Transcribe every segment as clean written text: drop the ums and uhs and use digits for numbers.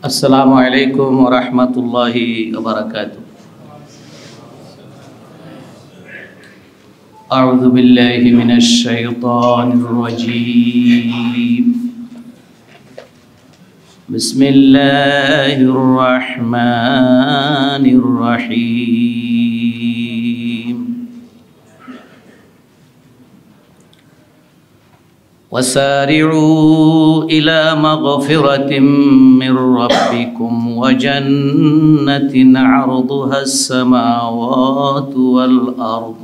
अस्सलामु अलैकुम व रहमतुल्लाहि व बरकातुहू। अऊज़ु बिल्लाहि मिनश शैतानिर रजीम। बिस्मिल्लाहिर रहमानिर रहीम। वसारिऊ इला मग़फ़िरतिम मिर रब्बिकुम व जन्नतिन अर्दुहा अस्समावातु वल अर्द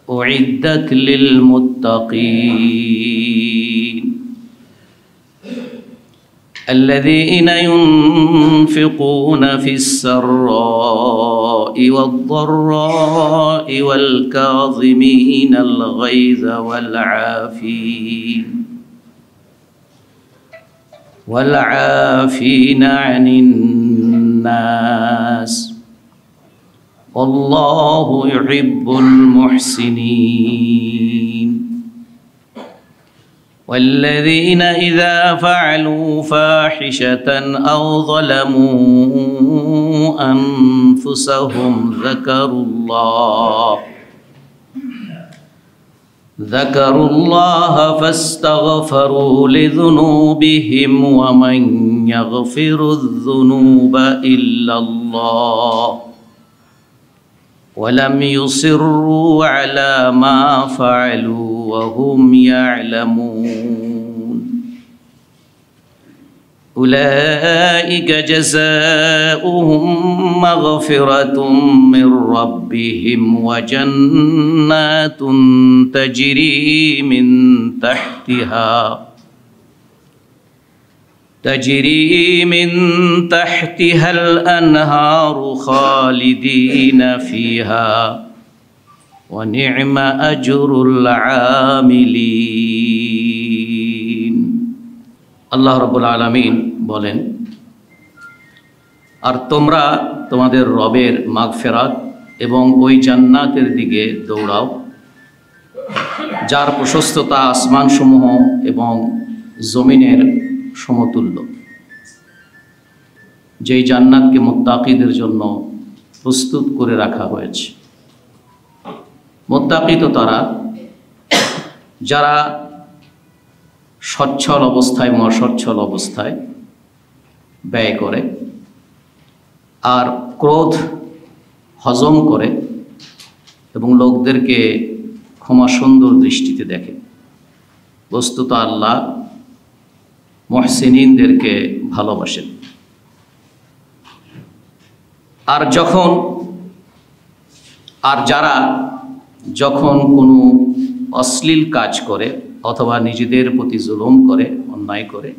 उइद्दत लिल मुत्तक़ीन अल्लज़ीना युनफ़िक़ूना फ़िस्सर्राइ वद्दर्राइ वल काज़िमीनल ग़ैज़ वल आफ़ीना अनिन नास वल्लाहु युहिब्बुल मुहसिनीन। वल्लज़ीना इज़ा फ़अलू फ़ाहिशतन औ ज़लमू अन्फुसहुम ज़करुल्लाह फ़स्तग़फ़रू लिज़ुनूबिहिम वमन यग़फ़िरुज़्ज़ुनूब इल्लल्लाह वलम युसिर्रू अला मा फ़अलू वहुम यअलमून। उलाइका जज़ाउहुम मग़फ़िरतुम मिर रब्बिहिम व जन्नातुन तजरी मिन तहतिहल अन्हारु खालिदीन फ़ीहा व निअम अजरुल आमिलीन। আল্লাহ রাব্বুল আলামিন বলেন, আর তোমরা তোমাদের রবের মাগফিরাত এবং ওই জান্নাতের দিকে দৌড়াও যার প্রশস্ততা আসমানসমূহ এবং জমিনের সমতুল্য, যেই জান্নাতকে মুত্তাকিদের জন্য প্রস্তুত করে রাখা হয়েছে। মুত্তাকি তো তারা যারা সচ্ছল অবস্থায় অসচ্ছল অবস্থায় ব্যয় করে আর ক্রোধ হজম করে এবং লোকদেরকে ক্ষমা সুন্দর দৃষ্টিতে দেখে। বস্তুত আল্লাহ মুহসিনিনদেরকে ভালোবাসেন। আর যারা যখন কোনো অশ্লীল কাজ করে অথবা নিজেদের প্রতি জুলুম করে, অন্যায় করে,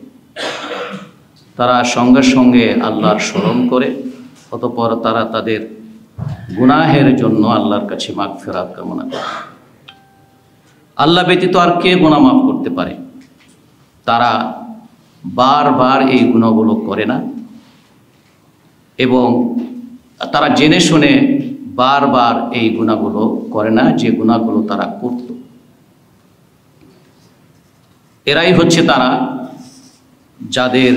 তারা সঙ্গে সঙ্গে আল্লাহর স্মরণ করে, অতঃপর তারা তাদের গুনাহের জন্য আল্লাহর কাছে মাগফিরাত কামনা করে। আল্লাহ ব্যতীত আর কে গুনাহ মাফ করতে পারে? তারা বারবার এই গুনাহগুলো করে না এবং তারা জেনে শুনে বারবার এই গুনাহগুলো করে না যে গুনাহগুলো তারা করত। এরাই হচ্ছে তারা যাদের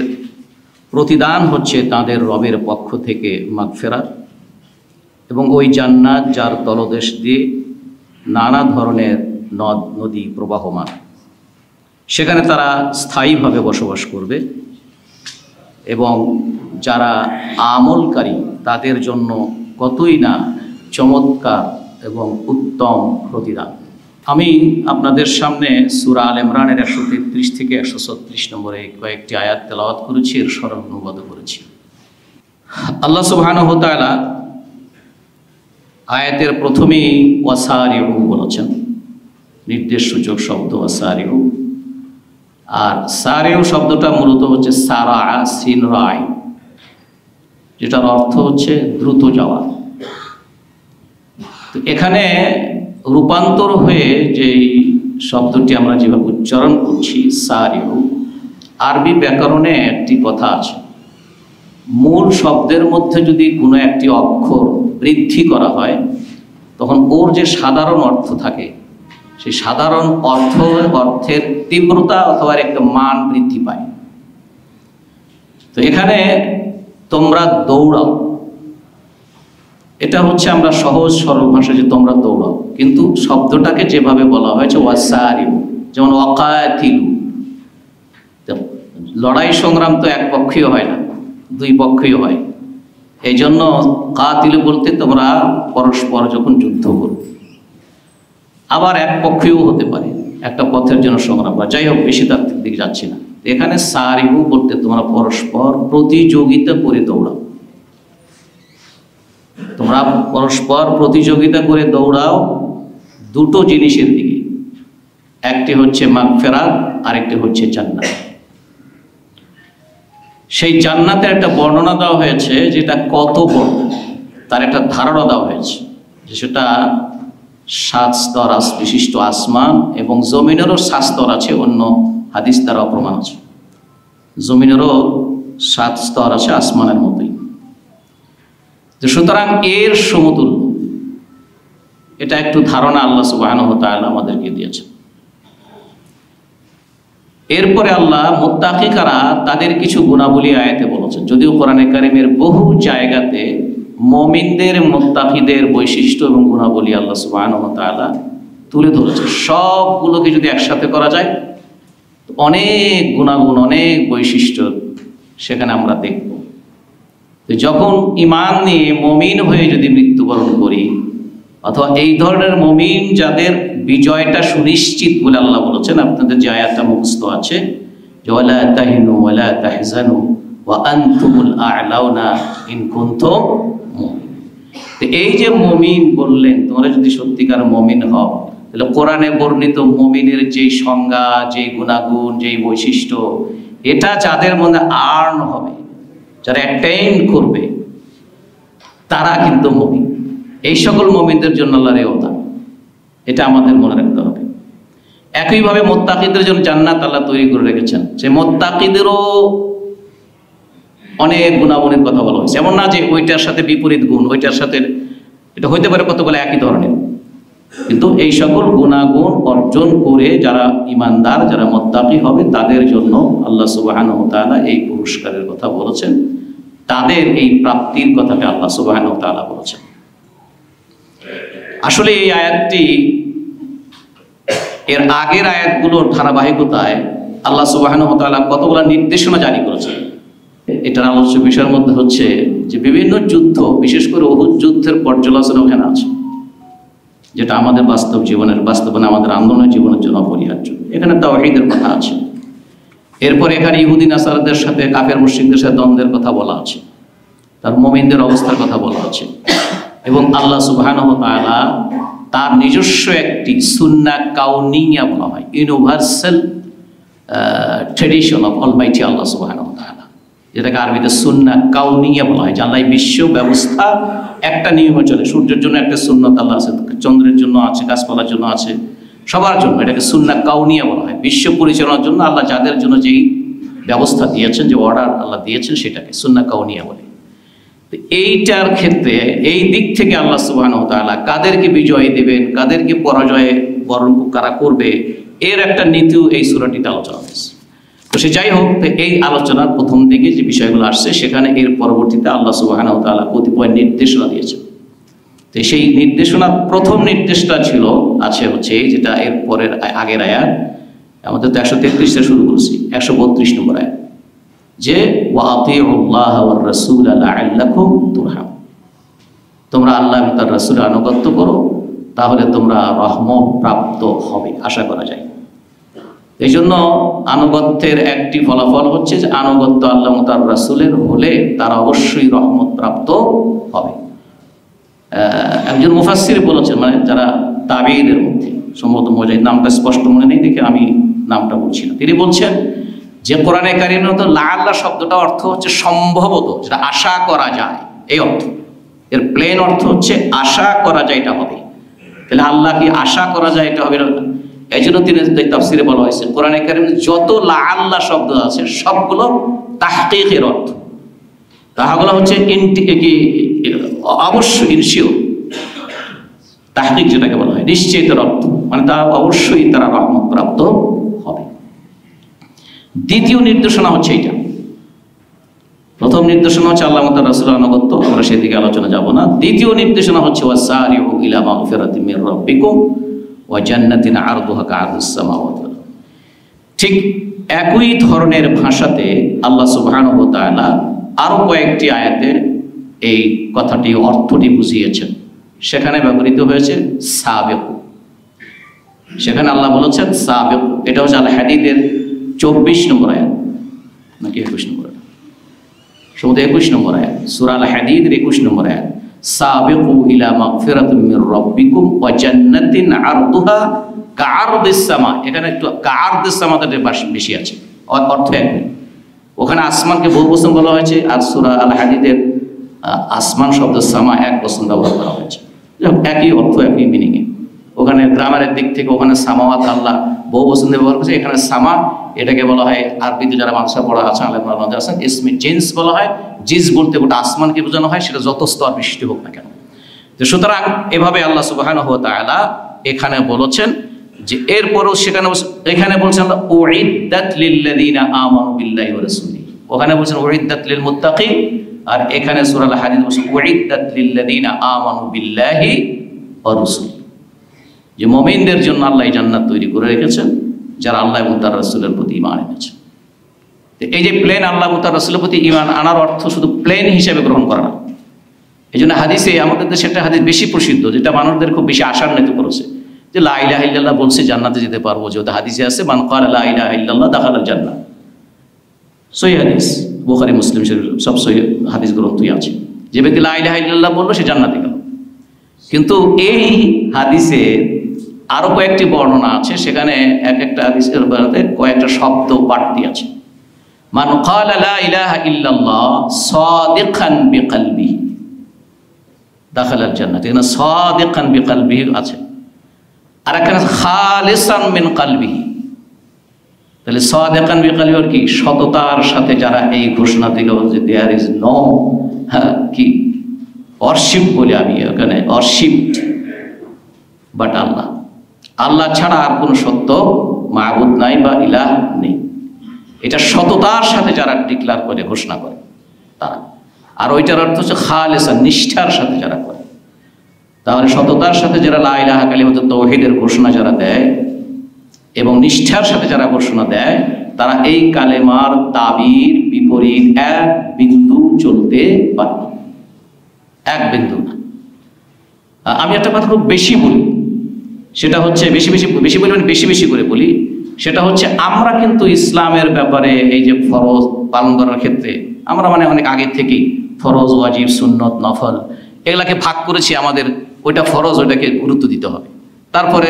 প্রতিদান হচ্ছে তাদের রবের পক্ষ থেকে মাগফিরাত এবং ওই জান্নাত যার তলদেশ দিয়ে নানা ধরনের নদ নদী প্রবাহমান, সেখানে তারা স্থায়ীভাবে বসবাস করবে এবং যারা আমলকারী তাদের জন্য কতই না চমৎকার এবং উত্তম প্রতিদান। আমি আপনাদের সামনে সূরা আল ইমরানের 133 থেকে 136 নম্বরে কয়েকটি আয়াত তেলাওয়াত করেছি, এর সরল অনুবাদ করেছি। আল্লাহ সুবহানাহু ওয়া তাআলা আয়াতের প্রথমেই ওয়াসারিউ বলেছেন, নির্দেশসূচক শব্দ ওয়াসারিউ। আর সারিউ শব্দটা মূলত হচ্ছে সারা সিন রাই, যেটার অর্থ হচ্ছে দ্রুত যাওয়া। তো এখানে রূপান্তর হয়ে যেই শব্দটি আমরা যেভাবে উচ্চারণ করছি সারিউ, আরবি ব্যাকরণে একটি কথা আছে, মূল শব্দের মধ্যে যদি কোনো একটি অক্ষর বৃদ্ধি করা হয় তখন ওর যে সাধারণ অর্থ থাকে সেই সাধারণ অর্থের তীব্রতা অথবা একটা মান বৃদ্ধি পায়। তো এখানে তোমরা দৌড়াও, এটা হচ্ছে আমরা সহজ সরল ভাষায় যে তোমরা দৌড়াও, কিন্তু শব্দটাকে যেভাবে বলা হয়েছে ওয়াসারিউ, যেমন ওয়াকাতিলু, লড়াই সংগ্রাম তো এক পক্ষীয় হয় না, দুই পক্ষীয় হয়। এই জন্য কাতিলু বলতে তোমরা পরস্পর যখন যুদ্ধ করো, আবার এক পক্ষীয় হতে পারে, একটা পথের জন্য সংগ্রাম করা। যাই হোক, বেশি তার দিকে যাচ্ছি না। এখানে সারিউ বলতে তোমরা পরস্পর প্রতিযোগিতা করে দৌড়াও, তোমরা পরস্পর প্রতিযোগিতা করে দৌড়াও দুটো জিনিসের দিকে, একটি হচ্ছে মাগফিরাত, আরেকটি হচ্ছে জান্নাত। সেই জান্নাতের একটা বর্ণনা দেওয়া হয়েছে, যেটা কত বড় তার একটা ধারণা দেওয়া হয়েছে, যে সেটা 7 স্তর বিশিষ্ট আসমান, এবং জমিনেরও 7 স্তর আছে, অন্য হাদিস দ্বারা প্রমাণ আছে। জমিনেরও 7 স্তর আছে আসমানের মতোই। তো সুতরাং এর সমতুল্য, এটা একটু ধারণা আল্লাহ সুবহানাহু ওয়া তাআলা আমাদেরকে দিয়েছেন। এরপরে আল্লাহ মুত্তাকি কারা তাদের কিছু গুণাবলী আয়াতে বলেছেন, যদিও কোরআনে কারিমের বহু জায়গাতে মুমিনদের মুত্তাকিদের বৈশিষ্ট্য এবং গুণাবলী আল্লাহ সুবহানাহু ওয়া তাআলা তুলে ধরেছেন। সবগুলোকে যদি একসাথে করা যায়, অনেক গুণাগুণ, অনেক বৈশিষ্ট্য সেখানে আমরা দেখব। তো যখন ঈমান নিয়ে মুমিন হয়ে যদি মৃত্যুবরণ করি, অথবা এই ধরনের মুমিন যাদের বিজয়টা সুনিশ্চিত বলে আল্লাহ বলেছেন, আপনাদের যে আয়াতটা মুখস্থ আছে, যে ওয়ালা তাহিনু ওয়ালা তাহজানু ওয়া আনতুমুল আ'লাউনা ইন কুনতুম মুমিনিন। তো এই যে মুমিন বললেন, তোমরা যদি সত্যিকার মুমিন হও, তাহলে কোরআনে বর্ণিত মুমিনের যেই সংজ্ঞা, যেই গুণাগুণ, যেই বৈশিষ্ট্য, এটা যাদের মধ্যে আর্ন হবে, যারা অ্যাটেইন করবে, তারা কিন্তু মুমিন। এই সকল মুমিনদের জন্য আল্লাহর এই ওয়াদা, এটা আমাদের মনে রাখতে হবে। একইভাবে মুত্তাকিদের জন্য জান্নাত আল্লাহ তৈরি করে রেখেছেন। সেই মুত্তাকিদেরও অনেক গুণাগুণের কথা বলা হয়েছে। এমন না যে ওইটার সাথে বিপরীত গুণ, ওইটার সাথে, এটা হইতে পারে কতগুলো একই ধরনের, কিন্তু এই সকল গুণাগুণ অর্জন করে যারা ইমানদার, যারা মুত্তাকি হবে, তাদের জন্য আল্লাহ সুবহানাহু ওয়া তাআলা এই পুরস্কারের কথা বলেছেন, তাদের এই প্রাপ্তির কথাটা আল্লাহ সুবহানাহু ওয়া তাআলা বলেছেন। আসলে এই আয়াতটি এর আগের আয়াতগুলোর ধারাবাহিকতায় আল্লাহ সুবহানাহু ওয়া তাআলা কতগুলো নির্দেশনা জারি করেছেন। এটার আলোচ্য বিষয়ের মধ্যে হচ্ছে যে বিভিন্ন যুদ্ধ, বিশেষ করে উহুদ যুদ্ধের পর্যালোচনা ওখানে আছে, যেটা আমাদের বাস্তব জীবনের, বাস্তবায়নে আমাদের আন্দোলনের জীবনের জন্য অপরিহার্য। এখানে তাওহীদের কথা আছে। এরপর এখানে ইহুদি নাসারাদের সাথে, কাফের মুশরিকদের সাথে দ্বন্দ্বের কথা বলা আছে, তার মুমিনদের অবস্থার কথা বলা আছে, এবং আল্লাহ সুবহানাহু ওয়া তাআলা তার নিজস্ব একটি সুন্নাহ কাউনিয়া বলা হয়, ইউনিভার্সাল ট্রেডিশন অফ অলমাইটি আল্লাহ সুবহানাহু ওয়া তাআলা, যেটাকে আরবিতে সুন্নাহ কাউনিয়া বলা হয়। যে আল্লাহ বিশ্ব ব্যবস্থা একটা নিয়মে চলে। সূর্যের জন্য একটা সুন্নাত আল্লাহ আছে, চন্দ্রের জন্য আছে, গাছপালার জন্য আছে, সবার জন্য। এটাকে সুন্নাহ কাউনিয়া বলা হয়। বিশ্ব পরিচালনার জন্য আল্লাহ যাদের জন্য যেই ব্যবস্থা দিয়েছেন, যে অর্ডার আল্লাহ দিয়েছেন, সেটাকে সুন্নাহ কাউনিয়া বলে। এইটার ক্ষেত্রে এই দিক থেকে আল্লাহ সুবহানাহু ওয়া তাআলা কাদেরকে বিজয় দেবেন, কাদেরকে পরাজয়ে বরণ কারা করবে, এর একটা নীতিও এই সূরাটিতে আলোচনা হয়েছে। তো সে যাই হোক, এই আলোচনার প্রথম দিকে যে বিষয়গুলো আসছে, সেখানে এর পরবর্তীতে আল্লাহ সুবহানাহু ওয়া তাআলা কতিপয় নির্দেশনা দিয়েছেন। তো সেই নির্দেশনার প্রথম নির্দেশটা হচ্ছে যেটা এর পরের আগের আয়াত, আমাদের তো 133 থেকে শুরু করেছি, 132 নম্বর আয়াত, যে ওয়াতিউল্লাহ ওয়ার রাসূল লাআল্লাকুম তুরহামুন, তোমরা আল্লাহ এবং তার রাসূলের আনুগত্য করো, তাহলে তোমরা রহমত প্রাপ্ত হবে, আশা করা যায়। এই জন্য আনুগত্যের একটি ফলাফল হচ্ছে যে আনুগত্য আল্লাহ এবং তার রাসূলের হলে তারা অবশ্যই রহমত প্রাপ্ত হবে। একজন মুফাসসির বলেছেন, মানে যারা তাবেঈদের মধ্যে, সম্ভবত মুজাহিদ, নামটা স্পষ্ট মনে নেই দেখে আমি নামটা বলছি না, তিনি বলছেন যে কোরআনে কারিমের মতো লাআল্লাহ শব্দটা অর্থ হচ্ছে সম্ভবত, যেটা আশা করা যায়, এই অর্থ। এর প্লেন অর্থ হচ্ছে আশা করা যায় এটা হবে। তাহলে আল্লাহ কি আশা করা যায় এটা হবে না? এই জন্য তিনি তাফসিরে বলা হয়েছে কোরআনে কারিমে যত লাআল্লাহ শব্দ আছে সবগুলো তাহকিকের অর্থ। তাহলে হচ্ছে অবশ্যই, ইনশিওর, তাহকিক যেটাকে বলা হয়, নিশ্চিতের অর্থ, মানে তা অবশ্যই তারা রহমত প্রাপ্ত হবে। দ্বিতীয় নির্দেশনা হচ্ছে এটা, প্রথম নির্দেশনা হচ্ছে আল্লাহ তাআলা রাসূলের আনুগত্য, আমরা সেদিকে আলোচনা যাব না। দ্বিতীয় নির্দেশনা হচ্ছে ওয়াসারিউ ইলা মাগফিরাতিন মির রাব্বিকুম ওয়া জান্নাতিন আরদুহা কা'আরদিস সামাওয়াতি ওয়াল আরদ। ঠিক একই ধরনের ভাষাতে আল্লাহ সুবহানাহু ওয়া তাআলা আরো কয়েকটি আয়াতে এই কথাটি অর্থটি বুঝিয়েছেন। সেখানে ব্যবহৃত হয়েছে সাবিকু, সেখানে আল্লাহ বলেছেন সাবিকু। এটা হচ্ছে আল হাদীদের 24 নম্বর আয়াত নাকি 21 নম্বর আয়াত, শুধু 21 নম্বর আয়াত, সূরা আল হাদীদের 21 নম্বর আয়াত। সাবিকু ইলা মাগফিরাতিন মির রাব্বিকুম ওয়া জান্নাতিন আরদুহা কা'আরদিস সামা। এখানে একটু কা'আরদিস সামাটা বেশি আছে, অর্থ একই। ওখানে আসমানকে বহুবচন বলা হয়েছে, আর সূরা আল হাদীদের আসমান শব্দ সামা এক বচন ব্যবহার করা হয়েছে। একই অর্থ, একই মিনিংয়ে। ওখানে গ্রামারের দিক থেকে ওখানে সামাওয়াত আল্লাহ বহু বচন ব্যবহার করেছে, এখানে সামা এটাকে বলা হয়, আরবিতে যারা মাদ্রাসা পড়া আছে আলেমরা আছেন, ইসমে জিন্স বলা হয়। জিন্স বলতে গোটা আসমানকে বোঝানো হয়, সেটা যত স্তর বিশিষ্ট হোক না কেন। তো সুতরাং এভাবে আল্লাহ সুবহানাহু ওয়া তাআলা এখানে বলেছেন যে এরপরও সেখানে এখানে বলছেন উইদ্দাত লিল্লাযিনা আমানু বিল্লাহি ওয়া রাসূলিহি, ওখানে বলছেন উইদ্দাত লিল মুত্তাকিন, আর এখানে সূরা আল হাদীদ বলছেন উইদ্দাত লিল্লাযিনা আমানু বিল্লাহি ওয়া রাসূলিহি, যে মুমিনদের জন্য আল্লাহ এই জান্নাত তৈরি করে রেখেছেন যারা আল্লাহ এবং তার রাসূলের প্রতি ঈমান এনেছে। তো এই যে প্লেন আল্লাহ এবং তার রাসূলের প্রতি ঈমান আনার অর্থ শুধু প্লেন হিসেবে গ্রহণ করা না। এই জন্য হাদিসে আমাদের দেশে একটা হাদিস বেশি প্রসিদ্ধ, যেটা মানুষদের খুব বেশি আশান্বিত করেছে, যে লা ইলাহা ইল্লাল্লাহ বলছে জান্নাতে যেতে পারবো। যে হাদিসে আছে মান ক্বালা লা ইলাহা ইল্লাল্লাহ দাখালাল জান্নাহ, সহিহ হাদিস, বুখারী মুসলিম সব সহিহ হাদিস গ্রন্থই আছে। যে ব্যক্তি লা ইলাহা ইল্লাল্লাহ বললো সে জান্নাতে গেল। কিন্তু এই হাদিসে আরো কয়েকটি বর্ণনা আছে, সেখানে এক একটা হাদিসের বর্ণনাতে কয়েকটা শব্দ বাড়তি আছে। মান ক্বালা লা ইলাহা ইল্লাল্লাহ সাদিকান বিকলবিহি দাখালাল জান্নাহ, এখানে সাদিকান বিকলবিহি আছে, আর এখানে খালিসান মিন কলবিহি। তাহলে সাদিকান বিকলবিহি কি? সততার সাথে যারা এই ঘোষণা দিল যে দেয়ার ইজ নো কি অরশিপ, বলে আমি এখানে অরশিপড বাট আল্লাহ, আল্লাহ ছাড়া আর কোনো সত্য মাবুদ নাই বা ইলাহ নেই, এটা সততার সাথে যারা ডিক্লার করে ঘোষণা করে তারা। আর ওইটার অর্থ হচ্ছে খালিসান, নিষ্ঠার সাথে যারা করে। তাহলে সততার সাথে যারা লা ইলাহা কালিমাতুত তাওহীদের ঘোষণা যারা দেয় এবং নিষ্ঠার সাথে যারা ঘোষণা দেয়, তারা এই কালেমার দাবির বিপরীত এক বিন্দু চলতে পারে, এক বিন্দু না। আমি একটা কথা খুব বেশি বলি, সেটা হচ্ছে বেশি বলি মানে বেশি করে বলি, সেটা হচ্ছে আমরা কিন্তু ইসলামের ব্যাপারে এই যে ফরজ পালন করার ক্ষেত্রে আমরা মানে অনেক আগে থেকেই ফরজ, ওয়াজিব, সুন্নত, নফল এগুলাকে ভাগ করেছি। আমাদের ওইটা ফরজ, ওইটাকে গুরুত্ব দিতে হবে, তারপরে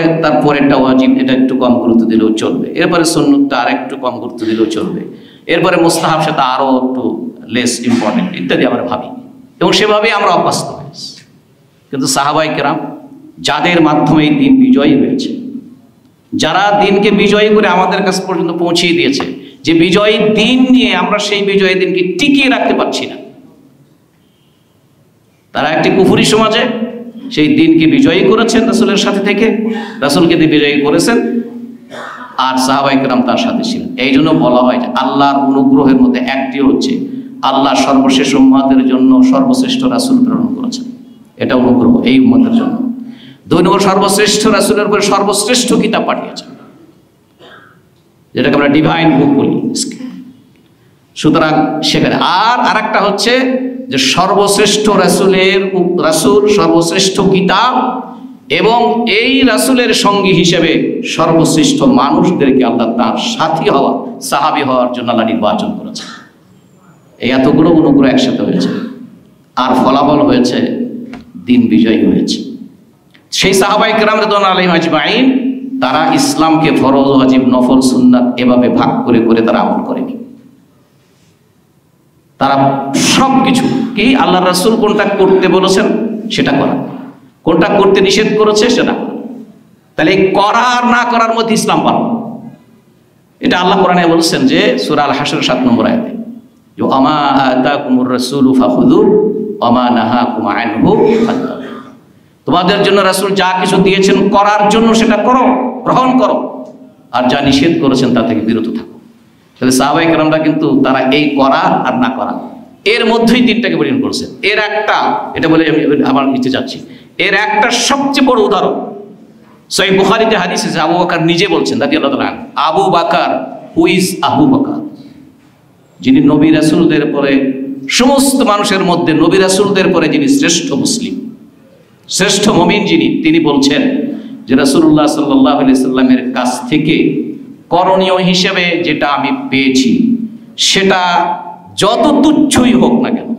একটা ওয়াজিব, এটা একটু কম গুরুত্ব দিলেও চলবে, এরপরে সুন্নতটা আর একটু কম গুরুত্ব দিলেও চলবে, এরপরে মুস্তাহাব সেটা আরও একটু লেস ইম্পর্টেন্ট ইত্যাদি আমরা ভাবি, এবং সেভাবেই আমরা অভ্যস্ত হয়েছি। কিন্তু সাহাবায়ে কেরাম যাদের মাধ্যমে এই দিন বিজয়ী হয়েছে, যারা দিনকে বিজয়ী করে আমাদের কাছ পর্যন্ত পৌঁছিয়ে দিয়েছে, যে বিজয়ী দিন নিয়ে আমরা সেই বিজয়ী দিনকে টিকিয়ে রাখতে পারছি না, তারা একটি কুফরি সমাজে সেই দিনকে বিজয়ী করেছেন রাসূলের সাথে থেকে, রাসূলকে দিয়ে বিজয়ী করেছেন, আর সাহাবায়ে কেরাম তার সাথে ছিলেন। এই জন্য বলা হয় যে আল্লাহর অনুগ্রহের মধ্যে একটি হচ্ছে আল্লাহ সর্বশেষ উম্মতের জন্য সর্বশ্রেষ্ঠ রাসূল প্রেরণ করেছেন, এটা অনুগ্রহ এই উম্মতের জন্য। 2 নম্বর, সর্বশ্রেষ্ঠ রাসূলের উপরে সর্বশ্রেষ্ঠ কিতাব পাঠিয়েছেন, যেটাকে আমরা ডিভাইন বুক বলি। সুতরাং সেখানে আর একটা হচ্ছে যে সর্বশ্রেষ্ঠ রাসূল, সর্বশ্রেষ্ঠ কিতাব, এবং এই রাসূলের সঙ্গী হিসেবে সর্বশ্রেষ্ঠ মানুষদেরকে আল্লাহ তার সাথী হওয়া, সাহাবী হওয়ার জন্য আল্লাহ নির্বাচন করেছেন। এই এতগুলো অনুগ্রহ একসাথে হয়েছে, আর ফলাফল হয়েছে দিন বিজয়ী হয়েছে। সেই সাহাবায়ে কেরাম রাদিয়াল্লাহু আলাইহিম আজমাইন, তারা ইসলামকে ফরজ, ওয়াজিব, নফল, সুন্নাত এভাবে ভাগ করে করে তারা আমল করেনি। তারা সবকিছু কি আল্লাহর রাসূল কোনটা করতে বলেছেন সেটা করা, কোনটা করতে নিষেধ করেছে সেটা করা। তাহলে এই করা আর না করার মধ্যে ইসলাম পালন, এটা আল্লাহ কোরআনে বলেছেন যে সূরা আল হাশর 7 নম্বর আয়াতে, যে আমা আতাকুমুর রাসূলু ফাখুযু আমা নাহাকুম আনহু ফান্তাহু, তোমাদের জন্য রাসূল যা কিছু দিয়েছেন করার জন্য সেটা করো, গ্রহণ করো, আর যা নিষেধ করেছেন তা থেকে বিরত থাকো। তাহলে সাহাবায়ে কেরামরা কিন্তু তারা এই করা আর না করা এর মধ্যেই তিনটাকে পরিণত করেছেন। এর একটা, এটা বলে আমি আমার নিতে যাচ্ছি, এর একটা সবচেয়ে বড় উদাহরণ সহিহ বুখারীতে হাদিস আছে, আবু বকর নিজে বলছেন রাদিয়াল্লাহু তাআলা আনহু, আবু বকর, হু ইজ আবু বকর, যিনি নবী রাসূলদের পরে সমস্ত মানুষের মধ্যে নবী রাসূলদের পরে যিনি শ্রেষ্ঠ মুসলিম, শ্রেষ্ঠ মুমিন যিনি, তিনি বলছেন যে রাসূলুল্লাহ সাল্লাল্লাহু আলাইহি সাল্লামের কাছ থেকে করণীয় হিসেবে যেটা আমি পেয়েছি সেটা যত তুচ্ছই হোক না কেন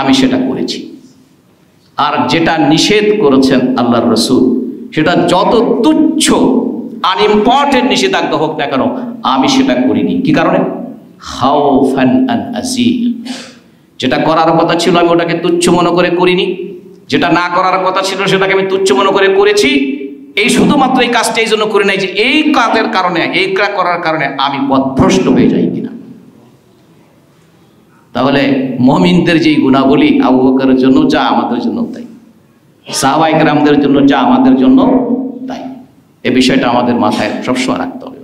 আমি সেটা করেছি, আর যেটা নিষেধ করেছেন আল্লাহর রাসূল সেটা যত তুচ্ছ আনইম্পর্টেন্ট নিষেধাজ্ঞা হোক না কেন আমি সেটা করিনি। কি কারণে? খাউফান আন আজিল, যেটা করার কথা ছিল আমি ওটাকে তুচ্ছ মনে করে করিনি, যেটা না করার কথা ছিল সেটাকে আমি তুচ্ছ মনে করে করেছি। এই শুধুমাত্র এই কাজটা এই জন্য করে নাই যে এই কাজের কারণে, এই কাজ করার কারণে আমি পথভ্রষ্ট হয়ে যাই কিনা। তাহলে মুমিনদের যেই গুণাবলী আবু বকরের জন্য যা আমাদের জন্য তাই, সাহাবায়ে কেরামদের জন্য যা আমাদের জন্য তাই, এই বিষয়টা আমাদের মাথায় সবসময় রাখতে হবে।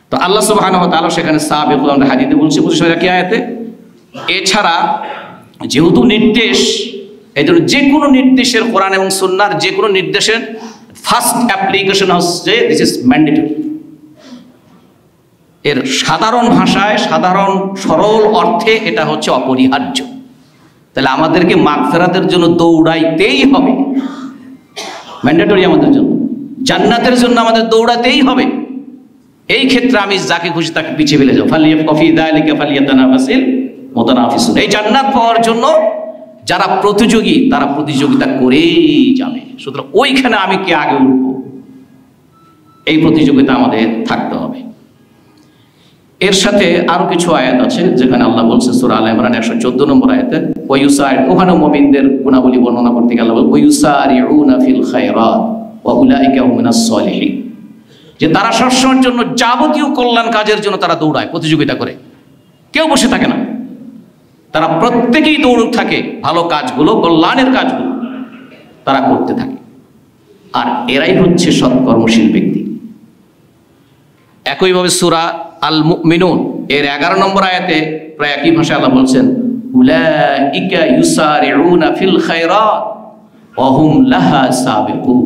তো আল্লাহ সুবহানাহু ওয়া তাআলা সেখানে সাবিকুন, আমরা হাদিসে বলছি 25 কি আয়াতে। এছাড়া যেহেতু নির্দেশ, এই জন্য যে কোনো নির্দেশের, কোরআন এবং সুন্নাহর যে কোনো নির্দেশের ফার্স্ট অ্যাপ্লিকেশন হচ্ছে দিস ইজ ম্যান্ডেটরি। এর সাধারণ ভাষায়, সাধারণ সরল অর্থে এটা হচ্ছে অপরিহার্য। তাহলে আমাদেরকে মাগফিরাতের জন্য দৌড়াইতেই হবে, ম্যান্ডেটরি আমাদের জন্য। জান্নাতের জন্য আমাদের দৌড়াতেই হবে। এই ক্ষেত্রে আমি যাকে খুশি তাকে পিছিয়ে ফেলে যাও, ফালিয়াফি যালিকা ফালিয়াতানাফাসিল মুতানাফিসুন। এই জান্নাত পাওয়ার জন্য যারা প্রতিযোগী তারা প্রতিযোগিতা করেই যাবে, সুতরাং ওইখানে আমি কে আগে উঠবো এই প্রতিযোগিতা আমাদের থাকতে হবে। এর সাথে আরো কিছু আয়াত আছে যেখানে আল্লাহ বলছে সূরা আলে ইমরান 114 নম্বর আয়াতে, ওয়ায়ুসার, ওখানে মুমিনদের গুণাবলী বর্ণনা করতে গেলে আল্লাহ বলে ওয়ায়ুসারিউনা ফিল খায়রাত ওয়া উলাইকা হুমিনাস সলিহিন, যে তারা সবসময়ের জন্য যাবতীয় কল্যাণ কাজের জন্য তারা দৌড়ায়, প্রতিযোগিতা করে, কেউ বসে থাকে না, তারা প্রত্যেকেই দৌড় থাকে, ভালো কাজগুলো, কল্যাণের কাজগুলো তারা করতে থাকে, আর এরাই হচ্ছে সৎকর্মশীল ব্যক্তি। একইভাবে সূরা আল মুমিনুন এর 11 নম্বর আয়াতে প্রায় একই ভাষায় আল্লাহ বলছেন উলাইকা ইউসারিউনা ফিল খায়রাত ওয়া হুম লাহা সাবিকুন,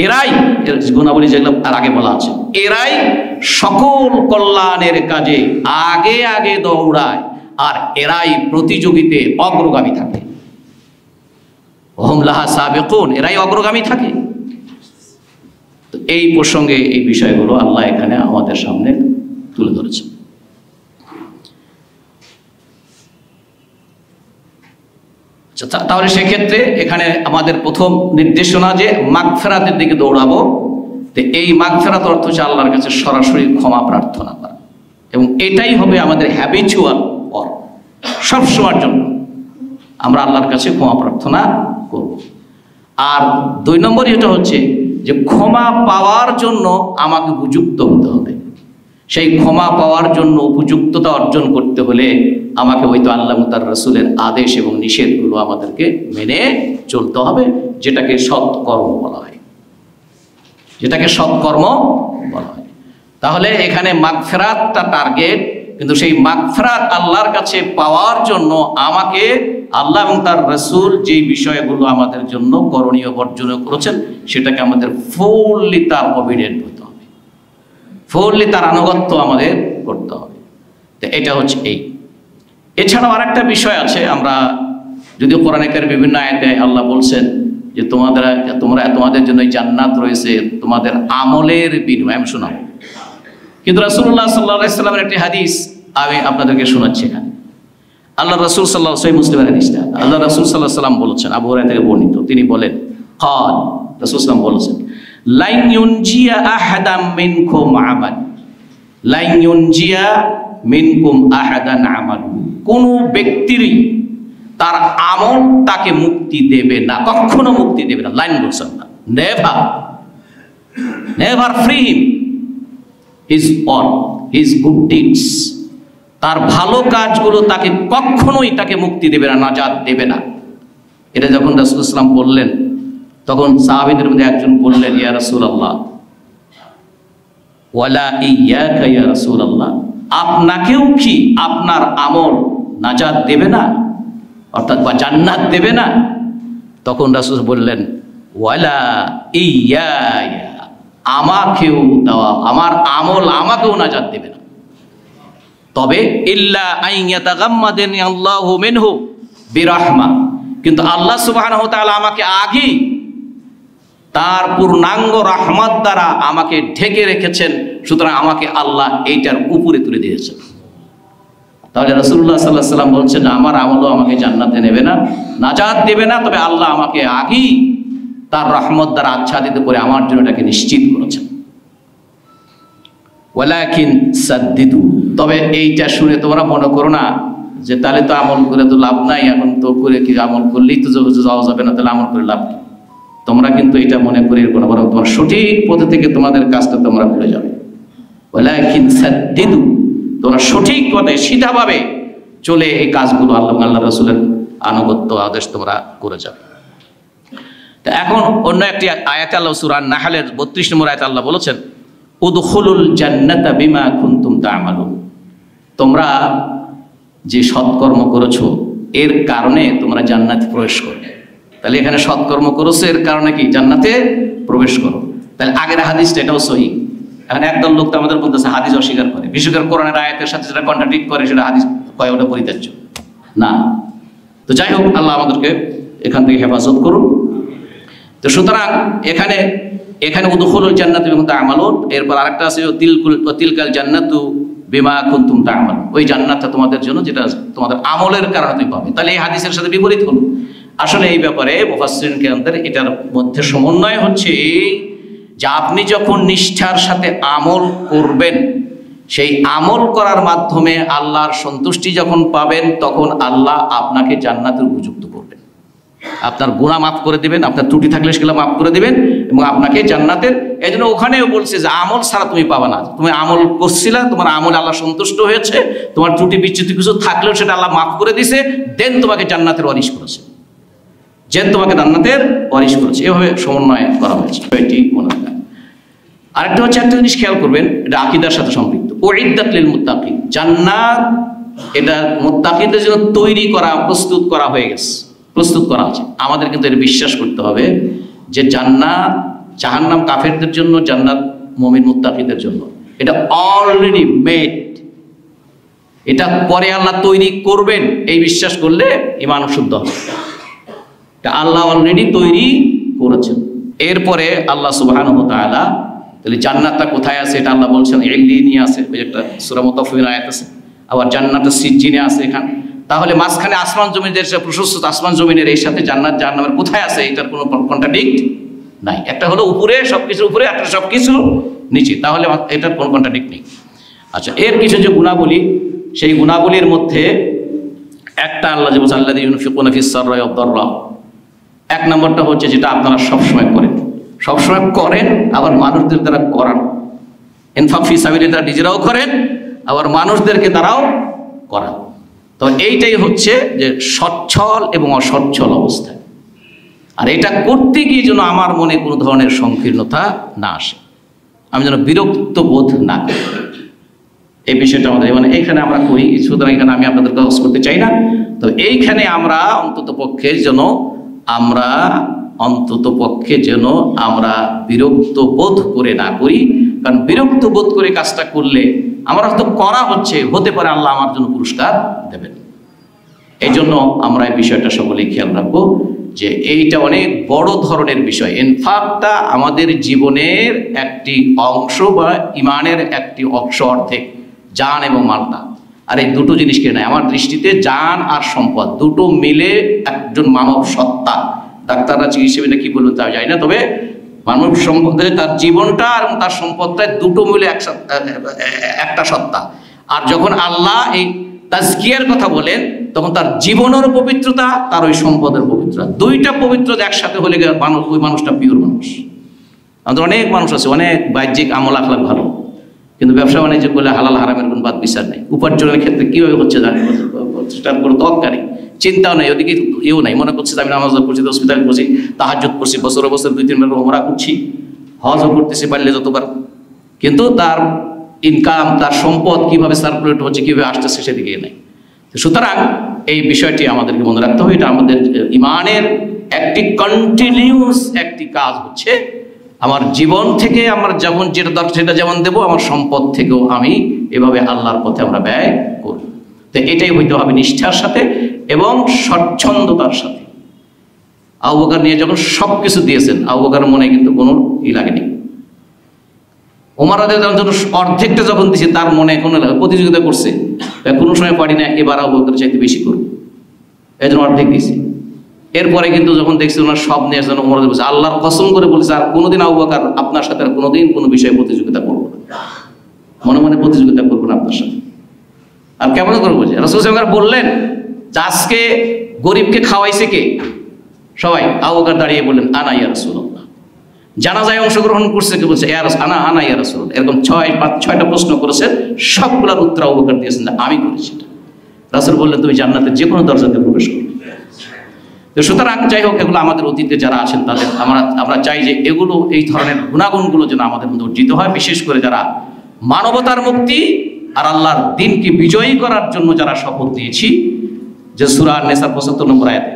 এরাই, এর গুণাবলী যেগুলো আর আগে বলা আছে, এরাই সকল কল্যাণের কাজে আগে আগে দৌড়ায় আর এরাই প্রতিযোগিতে অগ্রগামী থাকে। ওয়া হুম লাহা সাবিকুন, এরাই অগ্রগামী থাকে। এই প্রসঙ্গে এই বিষয়গুলো আল্লাহ এখানে আমাদের সামনে তুলে ধরেছেন। তাহলে সেক্ষেত্রে এখানে আমাদের প্রথম নির্দেশনা যে মাগফিরাতের দিকে দৌড়াবো। তো এই মাগফিরাত অর্থ হচ্ছে আল্লাহর কাছে সরাসরি ক্ষমা প্রার্থনা করা, এবং এটাই হবে আমাদের হ্যাবিচুয়াল পর, সবসময়ের জন্য আমরা আল্লাহর কাছে ক্ষমা প্রার্থনা করব। আর 2 নম্বর এটা হচ্ছে যে ক্ষমা পাওয়ার জন্য আমাকে উপযুক্ত হতে হবে। সেই ক্ষমা পাওয়ার জন্য উপযুক্ততা অর্জন করতে হলে আমাকে হয়তো আল্লাহ ও তার রাসূলের আদেশ এবং নিষেধগুলো আমাদেরকে মেনে চলতে হবে, যেটাকে সৎকর্ম বলা হয়, যেটাকে সৎকর্ম বলা হয়। তাহলে এখানে মাগফিরাতটা টার্গেট, কিন্তু সেই মাগফিরাত আল্লাহর কাছে পাওয়ার জন্য আমাকে আল্লাহ এবং তার রাসূল যে বিষয়গুলো আমাদের জন্য করণীয় বর্জনীয় করেছেন সেটাকে আমাদের ফুললি তার অবিডেন্ট হতে হবে, ফুললি তার আনুগত্য আমাদের করতে হবে। তো এটা হচ্ছে এই। এছাড়াও আরেকটা বিষয় আছে, আমরা যদিও কোরআনে কারিমে বিভিন্ন আয়াতে আল্লাহ বলছেন যে তোমাদের জন্য জান্নাত রয়েছে তোমাদের আমলের বিনিময়ে, আমি শোনাবো, কিন্তু রাসূলুল্লাহ সাল্লাল্লাহু আলাইহি ওয়াসাল্লামের একটি হাদিস আমি আপনাদেরকে শোনাচ্ছি এখানে। আল্লাহ রাসূল সাল্লাল্লাহু আলাইহি মুসলিমের হাদিসটা, আল্লাহ রাসূল সাল্লাল্লাহু আলাইহি ওয়াসাল্লাম বলেছেন, আবু হুরায়রা থেকে বর্ণিত, তিনি বলেন ক্বাল, রাসূল সাল্লাল্লাহু আলাইহি ওয়াসাল্লাম বলেছেন লাইন ইউনজিয়া আহাদাম মিনকুম আমাল, লাইন ইউনজিয়া মিনকুম আহাদান আমাল, কোন ব্যক্তিরই তার আমল তাকে মুক্তি দেবে না, কখনো মুক্তি দেবে না। লাইন বলছেন না, never, never free him his or his good deeds, তার ভালো কাজগুলো তাকে কখনোই তাকে মুক্তি দেবে না, নাজাত দেবে না। এটা যখন রাসূলুল্লাহ সাল্লাল্লাহু আলাইহি ওয়াসাল্লাম বললেন তখন সাহাবীদের মধ্যে একজন বললেন, ইয়া রাসূলুল্লাহ ওয়ালা ইয়াকা ইয়া রাসূলুল্লাহ, আপনাকেও কি আপনার আমল নাজাত দেবে না, অর্থাৎ বা জান্নাত দেবে না? তখন রাসূল বললেন, ওয়ালা ইয়া, আমাকেও দেওয়া, আমার আমল আমাকেও নাজাত দেবে না, তবে ইল্লা আইয়াতাগাম্মাদানি আল্লাহু মিনহু বিরাহমা, কিন্তু আল্লাহ সুবহানাহু ওয়া তাআলা আমাকে আগেই তার পূর্ণাঙ্গ রহমত দ্বারা আমাকে ঢেকে রেখেছেন, সুতরাং আমাকে আল্লাহ এইটার উপরে তুলে দিয়েছেন। তাহলে রাসূলুল্লাহ সাল্লাল্লাহু আলাইহি ওয়াসাল্লাম বলছেন, আমার আমলও আমাকে জান্নাতে নেবে না, নাজাত দেবে না, তবে আল্লাহ আমাকে আগেই তার রহমত দ্বারা আচ্ছাদিত করে আমার জন্য এটাকে নিশ্চিত করেছেন। ওয়ালাকিন সাদ্দিদু, তবে এইটা শুনে তোমরা মনে করো না যে তাহলে তো আমল করে তো লাভ নাই, এখন তো করে কি আমল করলেই তো যাওয়া যাবে না, তাহলে আমল করে লাভ কি? তোমরা কিন্তু এটা মনে করে কোনো, বরং তোমার সঠিক পথে থেকে তোমাদের কাজটা তোমরা ভুলে যাবে। ওয়ালাকিন সাদ্দিদু, তোমরা সঠিক পথে সিধাভাবে চলে এই কাজগুলো আল্লাহ রাসূলের আনুগত্য আদেশ তোমরা করে যাবে। তা এখন অন্য একটি আয়াতে আল্লাহ সূরা নাহলের 32 নম্বর আয়াতে আল্লাহ বলেছেন, উদখুলুল জান্নাতা বিমা কুনতুম তা'মালুন, তোমরা যে সৎকর্ম করেছো এর কারণে তোমরা জান্নাতে প্রবেশ করবে। তাহলে এখানে সৎকর্ম করেছো এর কারণে কি জান্নাতে প্রবেশ করো। তাহলে আগের হাদিসটা এটাও সহিহ। এখন একদল লোক তো আমাদের বলতেছে হাদিস অস্বীকার করে, বিশেষ করে কোরআনের আয়াতের সাথে যেটা কন্ট্রাডিক্ট করে সেটা হাদিস কয়, ওটা পরিত্যাজ্য না। তো যাই হোক, আল্লাহ আমাদেরকে এখান থেকে হেফাজত করুন। তো সুতরাং এখানে উদখুলুল জান্নাতা বিমা তা'মালুন, এরপর আরেকটা আছে তিলকাল জান্নাতু বিমা কুনতুম তা'মালুন, ওই জান্নাতটা তোমাদের জন্য যেটা তোমাদের আমলের কারণে তুমি পাবে। তাহলে এই হাদিসের সাথে বিপরীত হলো। আসলে এই ব্যাপারে মুফাসসিরিন কেরামদের এটার মধ্যে সমন্বয় হচ্ছে যে আপনি যখন নিষ্ঠার সাথে আমল করবেন, সেই আমল করার মাধ্যমে আল্লাহর সন্তুষ্টি যখন পাবেন, তখন আল্লাহ আপনাকে জান্নাতের উপযুক্ত করবেন, আপনার গুনাহ মাফ করে দিবেন, আপনার ত্রুটি থাকলে সেগুলো মাফ করে দিবেন এবং আপনাকে জান্নাতের। এই জন্য ওখানেও বলছে যে আমল ছাড়া তুমি পাবা না। তুমি আমল করছিলা, তোমার আমল আল্লাহ সন্তুষ্ট হয়েছে, তোমার ত্রুটি বিচ্যুতি কিছু থাকলেও সেটা আল্লাহ মাফ করে দিছে, দেন তোমাকে জান্নাতের ওয়ারিশ করেছে, তোমাকে জান্নাতের ওয়ারিশ করেছে। এভাবে সমন্বয় করা হয়েছে, এটি মনে রাখবেন। আরেকটা হচ্ছে, একটা জিনিস খেয়াল করবেন, এটা আকীদার সাথে সম্পৃক্ত। উইদ্দাত লিল মুত্তাকিন, জান্নাত এটা মুত্তাকিদের জন্য তৈরি করা, প্রস্তুত করা হয়ে গেছে, প্রস্তুত করা আছে। আমাদের কিন্তু এটা বিশ্বাস করতে হবে যে জান্নাত জাহান্নাম কাফেরদের জন্য, জান্নাত মুমিন মুত্তাকিদের জন্য। এটা অলরেডি মেড, এটা পরে আল্লাহ তৈরি করবেন, এই বিশ্বাস করলে ঈমান শুদ্ধ হবে। এটা আল্লাহ অলরেডি তৈরি করেছেন। এরপরে আল্লাহ সুবহানাহু ওয়া তাআলা, তাহলে জান্নাতটা কোথায় আছে এটা আল্লাহ বলছেন ইল্লিয়িনে আছে, ওই একটা সূরা মুতাফফিফিন আয়াত আছে, আবার জান্নাত সিজ্জিনে আছে এখানে। তাহলে মাঝখানে আসমান জমিনের যে প্রশস্ত আসমান জমিনের এই সাথে জান্নাত জাহান্নামের কোথায় আছে, এটার কোনো কন্ট্রাডিক্ট নাই। একটা হলো উপরে, সবকিছুর উপরে, একটা সবকিছু নিচে, তাহলে এটার কোনো কন্ট্রাডিক্ট নেই। আচ্ছা, এর কিছু যে গুণাবলী, সেই গুণাবলীর মধ্যে একটা আল্লাহ যে বলছেন আল্লাযীনা ইউনফিকুনা ফিস সাররাই ওয়াদ দাররা, এক নম্বরটা হচ্ছে যেটা আপনারা সবসময় করেন, আবার মানুষদের দ্বারা করান। ইনফাক ফি সাবিলিল্লাহ নিজেরাও করেন, আবার মানুষদেরকে দ্বারাও করান। তো এইটাই হচ্ছে যে সচ্ছল এবং অসচ্ছল অবস্থায়। আর এটা করতে গিয়ে যেন আমার মনে কোনো ধরনের সংকীর্ণতা না আসে, আমি যেন বিরক্ত বোধ না করি, এই বিষয়টা আমাদের মানে এইখানে আমরা করি। সুতরাং এখানে আমি আপনাদের কাজ করতে চাই না। তো এইখানে আমরা অন্তত পক্ষে যেন আমরা বিরক্ত বোধ করে না করি, কারণ বিরক্ত বোধ করে কাজটা করলে আমরা হয়তো করা হতে পারে আল্লাহ আমার জন্য পুরস্কার দেবেন। এই জন্য আমরা এই বিষয়টা সকলেই খেয়াল রাখবো যে এইটা অনেক বড় ধরনের বিষয়। ইনফাকটা আমাদের জীবনের একটি অংশ বা ইমানের একটি অংশ, অর্ধেক জান এবং মালটা। আর এই দুটো জিনিসকে নেয় আমার দৃষ্টিতে, জান আর সম্পদ দুটো মিলে একজন মানব সত্তা। ডাক্তাররা চিকিৎসা কি বলবেন তা জানি না, তবে মানব সম্পদে তার জীবনটা এবং তার সম্পদটা দুটো মিলে একটা সত্তা। আর যখন আল্লাহ এই তাজকিয়ার কথা বলেন, তখন তার জীবনের পবিত্রতা, তার ওই সম্পদের পবিত্রতা, দুইটা পবিত্রতা একসাথে হলে ওই মানুষটা পিওর মানুষ। আমাদের অনেক মানুষ আছে, অনেক বাহ্যিক আমল আখলাক ভালো, কিন্তু ব্যবসা বাণিজ্য করলে হালাল হারামের কোনো বাদ বিচার নেই। উপার্জনের ক্ষেত্রে কীভাবে হচ্ছে জানি সেটার কোনো তৎকারী চিন্তাও নেই, ওদিকে এও নাই। মনে করছে আমি নামাজ করছি, হসপিটাল করছি, তাহাজ্জুদ করছি, বছর 2-3 বার ওমরা করছি, হজও করতেছি পারলে যতবার, কিন্তু তার ইনকাম, তার সম্পদ কিভাবে সার্কুলেট হচ্ছে, কিভাবে আসতেছে সেদিকে নেই। সুতরাং এই বিষয়টি আমাদেরকে মনে রাখতে হবে। এটা আমাদের ইমানের একটি কন্টিনিউয়াস একটি কাজ হচ্ছে, আমার জীবন থেকে আমার যেমন যেটা দরকার সেটা যেমন দেবো, আমার সম্পদ থেকেও আমি এভাবে আল্লাহর পথে আমরা ব্যয় করব। তো এটাই হইতে হবে নিষ্ঠার সাথে এবং স্বচ্ছন্দতার সাথে। আবু বকর নিয়ে যখন সব কিছু দিয়েছেন, আবু বকরের মনে কিন্তু কোনো লাগেনি। ওমর রাদিয়াল্লাহু আনহু অর্ধেকটা যখন দিয়েছে, তার মনে কোনো প্রতিযোগিতা করছে, কোনো সময় পারি না এবার আবু বকরের চাইতে বেশি করবো, এই জন্য অর্ধেক দিয়েছে। এরপরে কিন্তু যখন দেখছি ওনার সব নিয়ে আসছেন, ওমর বলছে আল্লাহর কসম করে বলেছে আর কোনোদিন আবু বকর আপনার সাথে আর কোনোদিন কোনো বিষয়ে প্রতিযোগিতা করবো না, মনে মনে প্রতিযোগিতা করবো না আপনার সাথে। আর কেমন করবো যে রাসূল সাল্লাল্লাহু আলাইহি ওয়াসাল্লাম বললেন যে আজকে গরিবকে খাওয়াইছে কে? সবাই। আবু বকর দাঁড়িয়ে বললেন আনা ইয়া রাসূলুল্লাহ। জানাজায় অংশগ্রহণ করছে কে? বলছে আনা ইয়া রাসূলুল্লাহ। এরকম 6টা প্রশ্ন করেছেন, সবগুলোর উত্তর আবু বকর দিয়েছেন আমি করেছি। রাসূল বললেন তুমি জান্নাতের যে কোনো দরজাতে প্রবেশ করবে। তো সুতরাং যাই হোক, এগুলো আমাদের অতীতে যারা আছেন তাদের আমরা চাই যে এগুলো, এই ধরনের গুণাগুণগুলো যেন আমাদের মধ্যে অর্জিত হয়। বিশেষ করে যারা মানবতার মুক্তি আর আল্লাহর দ্বীনকে বিজয়ী করার জন্য যারা শপথ নিয়েছি, যে সূরা আন-নিসার 75 নম্বর আয়াতে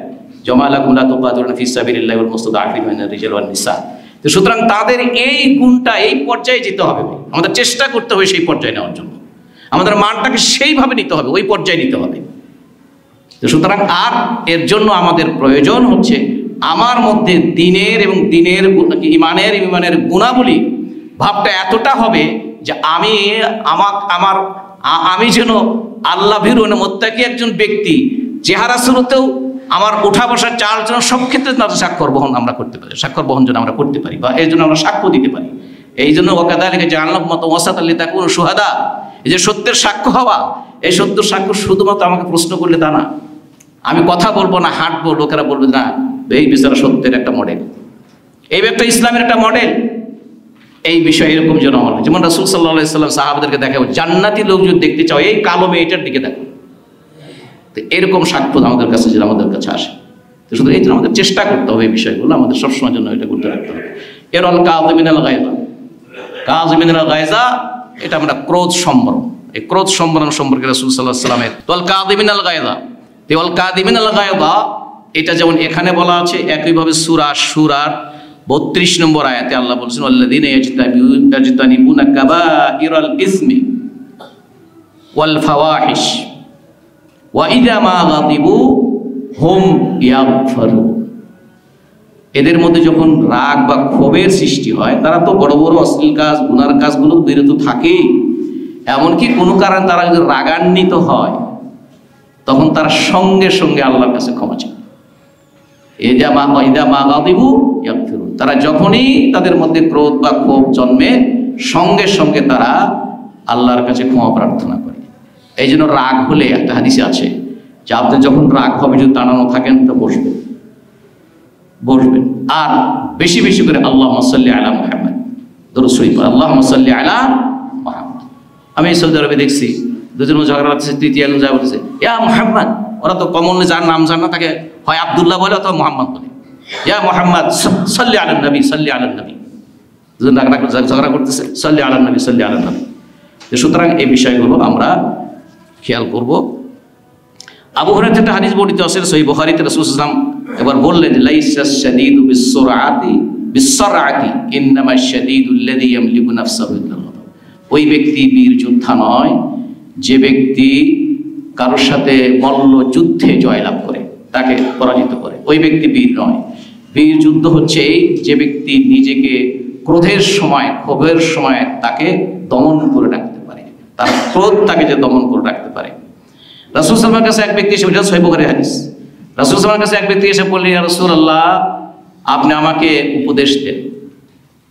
জামা লাকুম লা তুকাতিলুনা ফি সাবিলিল্লাহি ওয়াল মুস্তাদআফিনা মিনার রিজাল ওয়ান নিসা। তো সুতরাং তাদের এই গুণটা, এই পর্যায়ে যেতে হবে, আমাদের চেষ্টা করতে হবে সেই পর্যায়ে নেওয়ার জন্য, আমাদের মানটাকে সেইভাবে নিতে হবে, ওই পর্যায়ে নিতে হবে। তো সুতরাং আর এর জন্য আমাদের প্রয়োজন হচ্ছে আমার মধ্যে দিনের এবং ইমানের গুণাবলী ভাবটা এতটা হবে যে আমি যেন আল্লাহ ভীরু মুত্তাকি একজন ব্যক্তি, চেহারা শুরুতেও আমার উঠা বসার চাল যেন সব ক্ষেত্রে স্বাক্ষর বহন আমরা করতে পারি, স্বাক্ষর বহন যেন আমরা করতে পারি, বা এর জন্য আমরা সাক্ষ্য দিতে পারি। এই জন্য ওয়াকাযালিকা জাআলনাকুম ওয়াসাতাল লিতাকুনু শুহাদা, এই যে সত্যের সাক্ষ্য হওয়া, এই সত্যের সাক্ষ্য শুধুমাত্র আমাকে প্রশ্ন করলে তা না, আমি কথা বলবো না, হাঁটবো, লোকেরা বলবে না এই বিচারা সত্যের একটা মডেল, এই একটা ইসলামের একটা মডেল। এই বিষয় এরকম যেন আমার, যেমন রাসূল সাল্লাল্লাহু আলাইহি ওয়াসাল্লাম সাহাবাদেরকে দেখাবো জান্নাতি লোক যদি দেখতে চাও এই কালো মেয়েটার দিকে দেখো। তো এরকম সাক্ষ্য আমাদের কাছে যেন আমাদের কাছে আসে। তো শুধু এই জন্য আমাদের চেষ্টা করতে হবে, এই বিষয়গুলো আমাদের সবসময়ের জন্য এটা করতে রাখতে হবে। এরল কাযিমিনাল গায়যা, এটা আমরা ক্রোধ সম্বরণ, এই ক্রোধ সম্বরণ সম্পর্কে রাসূল সাল্লাল্লাহু আলাইহি ওয়াসাল্লামের ওয়াল কাযিমিনাল গায়যা, ওয়াল কাযিমিনাল গায়যা এটা যেমন এখানে বলা আছে, একইভাবে সূরা শুরার 32 নম্বর আয়াতে আল্লাহ বলেছেন আল্লাযীনা ইয়াজতানিবুনা কাবাইরাল ইসমি ওয়াল ফাওয়াহিশ ওয়া ইযা মা গাদিবু হুম ইয়াগফিরুন। এদের মধ্যে যখন রাগ বা ক্ষোভের সৃষ্টি হয়, তারা তো বড় বড় অশ্লীল কাজ, গুনার কাজগুলো বিরত থাকে। এমনকি কোনো কারণে তারা যদি রাগান্বিত হয়, তখন তারা সঙ্গে সঙ্গে আল্লাহর কাছে ক্ষমা চায়। ইযা মা গাদিবু ইয়াগফিরুন, তারা যখনই তাদের মধ্যে ক্রোধ বা ক্ষোভ জন্মে, সঙ্গে সঙ্গে তারা আল্লাহর কাছে ক্ষমা প্রার্থনা করে। এই জন্য রাগ হলে একটা হাদিসে আছে যে আপনি যখন রাগ হবে, যদি দাঁড়ানো থাকেন তো বসবেন, আর বেশি বেশি করে আল্লাহুম্মা সাল্লি আলা মুহাম্মদ দরুদ শরীফ, আল্লাহুম্মা সাল্লি আলা মুহাম্মদ। আমি সৌদি আরবে দেখছি দুজন ঝগড়া লাগছে, তৃতীয় আলম যা বলতেছে ইয়া মুহাম্মদ, ওরা তো কমনলি যার নাম জানে না তাকে হয় আব্দুল্লাহ বলে অথবা মুহাম্মদ বলে, ইয়া মুহাম্মদ সাল্লি আলা নবী, সাল্লি আলা নবী। দুজন ঝগড়া করতেছে, সাল্লি আলা নবী, সাল্লি আলা নবী। সুতরাং এই বিষয়গুলো আমরা খেয়াল করব। আবু হুরায়রা একটা হাদিস বর্ণিত আছে সহিহ বুখারীতে, রাসূল সাল্লাল্লাহু আলাইহি ওয়াসাল্লাম এবার বললেন যে লাইসাস শাদীদু বিসসরাআতি ইন্নামাশ শাদীদুল্লাযী ইয়ামলিকু নাফসাহু বিল গাদাব। ওই ব্যক্তি বীর যোদ্ধা নয় যে ব্যক্তি কারোর সাথে মল্ল যুদ্ধে জয়লাভ করে, তাকে পরাজিত করে, ওই ব্যক্তি বীর নয়। বীর যুদ্ধ হচ্ছে এই যে ব্যক্তি নিজেকে ক্রোধের সময়, ক্ষোভের সময় তাকে দমন করে রাখতে পারে, তার ক্রোধ তাকে যে দমন করে রাখতে পারে। রাসূল সাল্লাল্লাহু আলাইহি ওয়াসাল্লামের কাছে এক ব্যক্তি এসে, এটা সহিহ বুখারীর হাদিস, রাসূল সাল্লাল্লাহু আলাইহি ওয়াসাল্লামের কাছে এক ব্যক্তি এসে বললেন ইয়া রাসূলুল্লাহ আপনি আমাকে উপদেশ দেন।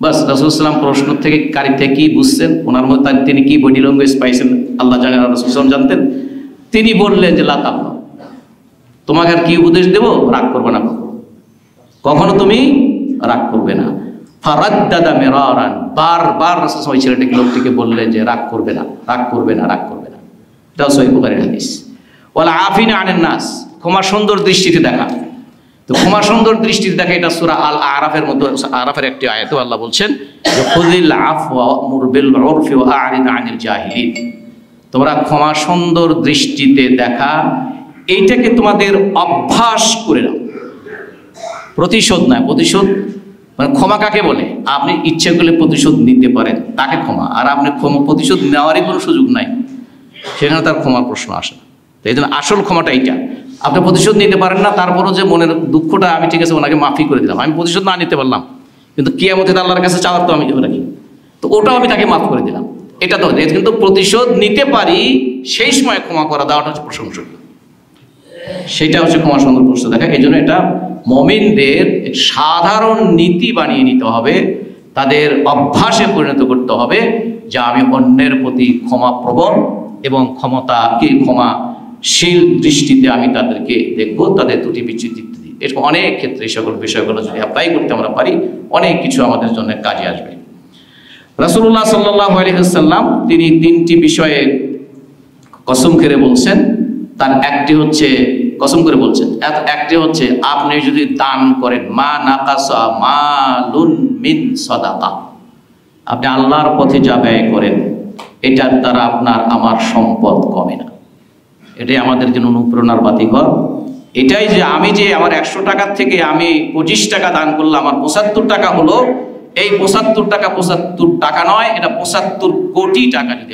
বাস রাসূল সাল্লাল্লাহু আলাইহি ওয়াসাল্লাম প্রশ্ন থেকে কারি থেকে কি বুঝছেন, ওনার মধ্যে তিনি কি বডি ল্যাঙ্গুয়েজ পাইছেন আল্লাহ জানেন, আর রাসূল সাল্লাল্লাহু আলাইহি ওয়াসাল্লাম জানতেন। তিনি বললেন যে লা তাকফা, তোমাকে আর কি উপদেশ দেব, রাগ করবে না, কখনো তুমি রাগ করবে না। ফারাদ্দাদা মিরারান, বারবার রাসূল সাল্লাল্লাহু আলাইহি ওয়াসাল্লাম লোকটিকে বললেন যে রাগ করবে না, রাগ করবে না, রাগ করবে না। এটা সহিহ বুখারীর হাদিস। ওয়াল আফিনা আনিন নাস, ক্ষমা সুন্দর দৃষ্টিতে দেখা। তো ক্ষমা সুন্দর দৃষ্টিতে দেখে, এটা সূরা আল আরাফের মধ্যে, আরাফের একটি আয়াতে আল্লাহ বলছেন যে খুযিল আফওয়া ওয়া'মুর বিল উরফি ওয়া আ'রিদ আনিল জাহিলিন। তোমরা ক্ষমা সুন্দর দৃষ্টিতে দেখা এইটাকে তোমাদের অভ্যাস করে নাও। প্রতিশোধ নয়, প্রতিশোধ মানে ক্ষমা কাকে বলে? আপনি ইচ্ছে করলে প্রতিশোধ নিতে পারেন, তাকে ক্ষমা। আর আপনি প্রতিশোধ নেওয়ারই কোনো সুযোগ নাই, সেখানে তার ক্ষমার প্রশ্ন আসে না। তো এই জন্য আসল ক্ষমাটা এইটা। আপনি প্রতিশোধ নিতে পারেন না, তারপরও যে মনের দুঃখটা, আমি ঠিক আছে ওনাকে মাফি করে দিলাম, আমি প্রতিশোধ না নিতে পারলাম, কিন্তু কিয়ামতে আল্লাহর কাছে চাওয়ার তো আমি রাখি, তো ওটাও আমি তাকে মাফ করে দিলাম, এটা তো। কিন্তু প্রতিশোধ নিতে পারি, সেই সময় ক্ষমা করা দেওয়াটা হচ্ছে প্রশংসনীয়, সেটা হচ্ছে ক্ষমা সুন্দর প্রশ্ন দেখা। এই জন্য এটা মুমিনদের সাধারণ নীতি বানিয়ে নিতে হবে, তাদের অভ্যাসে পরিণত করতে হবে যে আমি অন্যের প্রতি ক্ষমাপ্রবণ এবং ক্ষমাশীল দৃষ্টিতে আমি তাদেরকে দেখব, তাদের ত্রুটি বিচ্যুতি ইত্যাদি। এরকম অনেক ক্ষেত্রে এই সকল বিষয়গুলো যদি অ্যাপ্লাই করতে আমরা পারি, অনেক কিছু আমাদের জন্য কাজে আসবে। রাসূলুল্লাহ সাল্লাল্লাহু আলাইহি ওয়াসাল্লাম তিনি 3টি বিষয়ে কসম করে বলছেন। তার একটি হচ্ছে, কসম করে বলছেন, একটি হচ্ছে আপনি যদি দান করেন, মা নাকাসা মালুন মিন সাদাকা, আপনি আল্লাহর পথে যা ব্যয় করেন এটার দ্বারা আপনার আমার সম্পদ কমে না। এটাই আমাদের জন্য অনুপ্রেরণার বাতিঘর। এটাই যে আমি যে আমার 100 টাকার থেকে আমি 25 টাকা দান করলাম, আমার 75 টাকা হলো, এই 75 টাকা 75 টাকা নয়, এটা 75 কোটি টাকা যদি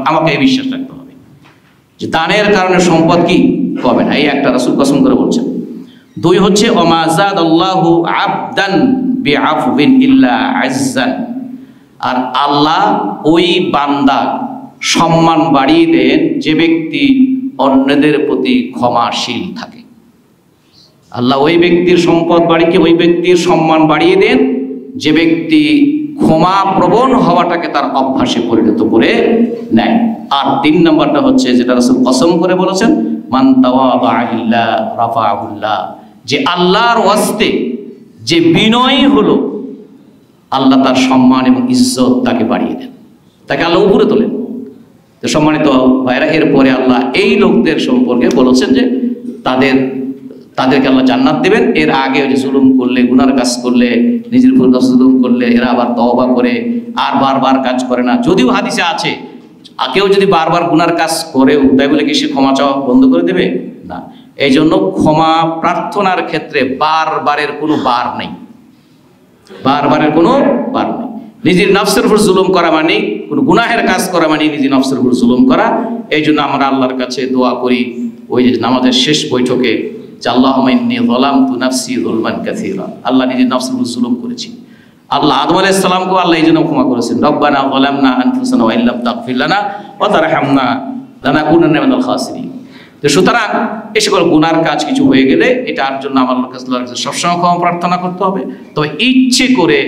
আমাকে এই বিশ্বাস রাখতে হবে যে দানের কারণে সম্পদ কি কমে না। এই একটা রাসূল কসম করে বলছেন। 2 হচ্ছে ওমা যাদাল্লাহু আবদান বিআফবিন ইল্লা আযজান, আর আল্লাহ ওই বান্দা সম্মান বাড়িয়ে দেন যে ব্যক্তি অন্যদের প্রতি ক্ষমাশীল থাকে। আল্লাহ ওই ব্যক্তির সম্পদ বাড়িয়ে, ওই ব্যক্তির সম্মান বাড়িয়ে দেন যে ব্যক্তি ক্ষমা প্রবণ হওয়াটাকে তার অভ্যাসে পরিণত করে নেয়। আর 3 নম্বরটা হচ্ছে যেটা রাসূল কসম করে বলেছেন, মান তাওয়াবা লিল্লাহ রাফাহুল্লাহ, যে আল্লাহর ওয়াস্তে যে বিনয়ী হলো, আল্লাহ তার সম্মান এবং ইজ্জত তাকে বাড়িয়ে দেন, তাকে আল্লাহ উপরে তোলেন। তো সম্মানিত ভাইরা, এরপরে আল্লাহ এই লোকদের সম্পর্কে বলেছেন যে তাদেরকে আল্লাহ জান্নাত দেবেন। এর আগে যে জুলুম করলে, গুনার কাজ করলে, নিজের উপর জুলুম করলে, এরা আবার তওবা করে আর বারবার কাজ করে না। যদিও হাদিসে আছে কেউ যদি বারবার গুনার কাজ করেও, তাই বলে কি সে ক্ষমা চাওয়া বন্ধ করে দেবে? না। এই জন্য ক্ষমা প্রার্থনার ক্ষেত্রে বারবারের কোনো বার নেই, বারবারের কোনো বার নেই। নিজের নফসের উপর জুলুম করা মানে, কোনো গুনাহের কাজ করা মানে নিজের নফসের উপর জুলুম করা। এই জন্য আমরা আল্লাহর কাছে দোয়া করি ওই যে নামাজের শেষ বৈঠকে, যে আল্লাহুম্মা ইন্নী যালামতু নাফসি যুলমান কাসীরা, আল্লাহ নিজের নফসের উপর জুলুম করেছি। আল্লাহ আদম আলাইহিস সালামকে আল্লাহ এই জন্য ক্ষমা করেছেন, রব্বানা যালামনা আনফুসানা ওয়া ইল্লাম তাগফির লানা ওয়া তারহামনা লানাকুনান্না মিনাল খাসিরিন। তো সুতরাং এই সকল গুনার কাজ কিছু হয়ে গেলে এটার জন্য আমার আল্লাহর কাছে সবসময় ক্ষমা প্রার্থনা করতে হবে। তবে ইচ্ছে করে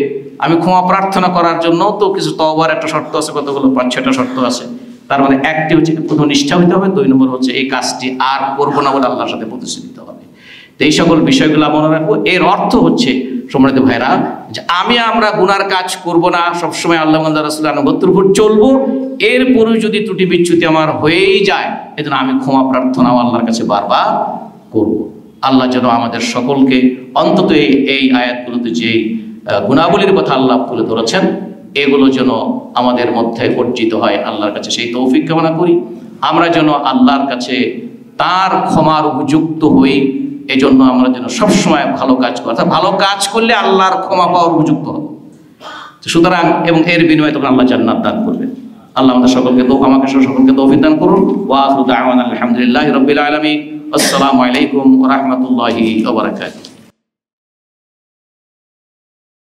আমি ক্ষমা প্রার্থনা করার জন্য তো কিছু তওবার একটা শর্ত আছে, কতগুলো 5-6টা শর্ত আছে। তার মধ্যে একটি হচ্ছে প্রথম নিষ্ঠা হইতে হবে, 2 নম্বর হচ্ছে এই কাজটি আর করবো না বলে আল্লাহর সাথে প্রতিশ্রুতি দিতে হবে। তো এই সকল বিষয়গুলো মনে রাখবো। এর অর্থ হচ্ছে সম্মানিত ভাইরা, যে আমরা গুনার কাজ করব না, সবসময় আল্লাহ রাসূলের আনুগত্যের উপর চলবো। এরপরে যদি ত্রুটি বিচ্যুতি আমার হয়েই যায়, এজন্য আমি ক্ষমা প্রার্থনাও আল্লাহর কাছে বারবার করব। আল্লাহ যেন আমাদের সকলকে অন্তত এই আয়াতগুলোতে যেই গুণাবলীর কথা আল্লাহ তুলে ধরেছেন, এগুলো যেন আমাদের মধ্যে অর্জিত হয়, আল্লাহর কাছে সেই তৌফিক কামনা করি। আমরা যেন আল্লাহর কাছে তার ক্ষমার উপযুক্ত হই, এজন্য আমরা যেন সবসময় ভালো কাজ করি। ভালো কাজ করলে আল্লাহর ক্ষমা পাওয়ার উপযুক্ত হব। সুতরাং এবং এর বিনিময়ে তখন আল্লাহ জান্নাত দান করবেন। আল্লাহ আমাদের সকলকে আমাকে সকলকে তৌফিক দান করুন। ওয়া আখিরু দাওয়ানা আলহামদুলিল্লাহি রাব্বিল আলামিন। আসসালামু আলাইকুম ওয়া রাহমাতুল্লাহি ওয়া বারাকাতুহু।